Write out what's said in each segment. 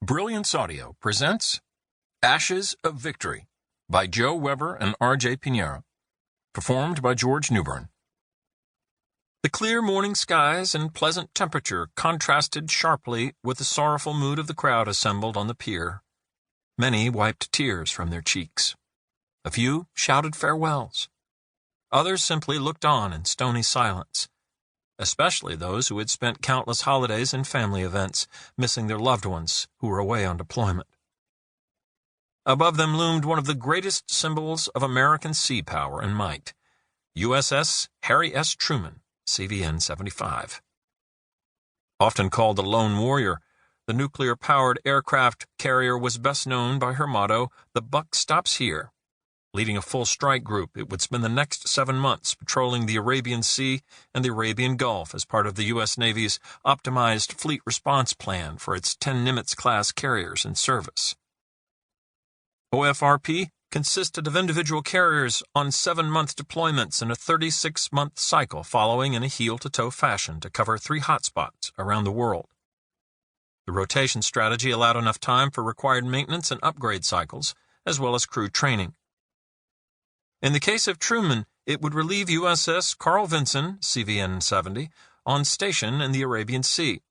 Brilliance Audio presents Ashes of Victory by Joe Weber and R.J. Pineiro, performed by George Newbern. The clear morning skies and pleasant temperature contrasted sharply with the sorrowful mood of the crowd assembled on the pier. Many wiped tears from their cheeks. A few shouted farewells. Others simply looked on in stony silence, especially those who had spent countless holidays and family events, missing their loved ones who were away on deployment. Above them loomed one of the greatest symbols of American sea power and might, USS Harry S. Truman, CVN 75. Often called the Lone Warrior, the nuclear-powered aircraft carrier was best known by her motto, "The buck stops here." Leading a full strike group, it would spend the next 7 months patrolling the Arabian Sea and the Arabian Gulf as part of the U.S. Navy's optimized fleet response plan for its 10 Nimitz-class carriers in service. OFRP consisted of individual carriers on 7-month deployments in a 36-month cycle following in a heel-to-toe fashion to cover 3 hotspots around the world. The rotation strategy allowed enough time for required maintenance and upgrade cycles, as well as crew training. In the case of Truman, it would relieve USS Carl Vinson, CVN 70, on station in the Arabian Sea.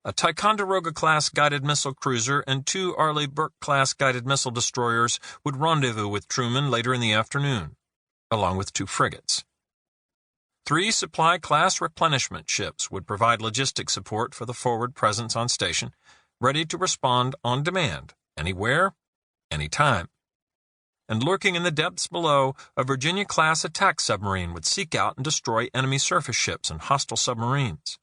A Ticonderoga-class guided missile cruiser and 2 Arleigh Burke-class guided missile destroyers would rendezvous with Truman later in the afternoon, along with 2 frigates. 3 supply-class replenishment ships would provide logistic support for the forward presence on station, ready to respond on demand, anywhere, anytime. And lurking in the depths below, a Virginia-class attack submarine would seek out and destroy enemy surface ships and hostile submarines.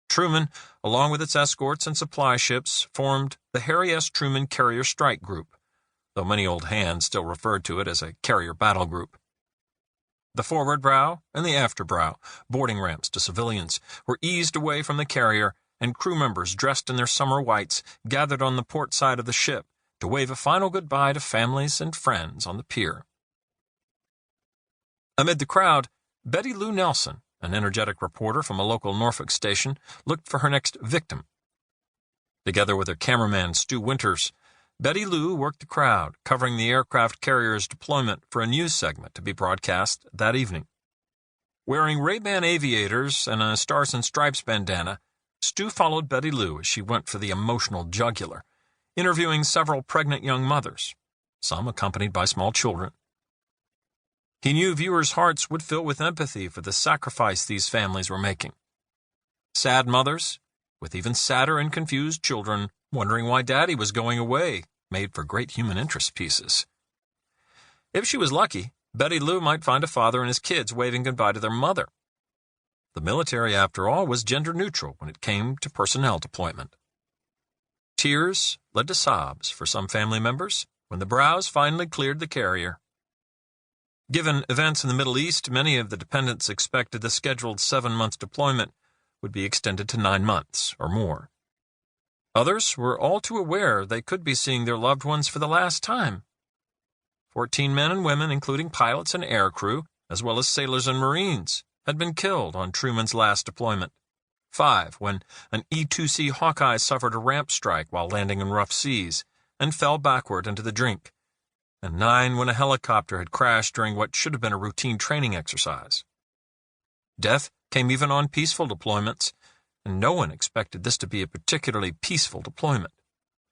Truman, along with its escorts and supply ships, formed the Harry S. Truman Carrier Strike Group, though many old hands still referred to it as a carrier battle group. The forward brow and the after brow, boarding ramps to civilians, were eased away from the carrier, and crew members dressed in their summer whites gathered on the port side of the ship to wave a final goodbye to families and friends on the pier. Amid the crowd, Betty Lou Nelson, an energetic reporter from a local Norfolk station, looked for her next victim. Together with her cameraman, Stu Winters, Betty Lou worked the crowd, covering the aircraft carrier's deployment for a news segment to be broadcast that evening. Wearing Ray-Ban aviators and a Stars and Stripes bandana, Stu followed Betty Lou as she went for the emotional jugular, interviewing several pregnant young mothers, some accompanied by small children. He knew viewers' hearts would fill with empathy for the sacrifice these families were making. Sad mothers, with even sadder and confused children, wondering why Daddy was going away, made for great human interest pieces. If she was lucky, Betty Lou might find a father and his kids waving goodbye to their mother. The military, after all, was gender neutral when it came to personnel deployment. Tears led to sobs for some family members when the brows finally cleared the carrier. Given events in the Middle East, many of the dependents expected the scheduled 7-month deployment would be extended to 9 months or more. Others were all too aware they could be seeing their loved ones for the last time. 14 men and women, including pilots and aircrew, as well as sailors and Marines, had been killed on Truman's last deployment. 5 when an E-2C Hawkeye suffered a ramp strike while landing in rough seas and fell backward into the drink, and 9 when a helicopter had crashed during what should have been a routine training exercise. Death came even on peaceful deployments, and no one expected this to be a particularly peaceful deployment.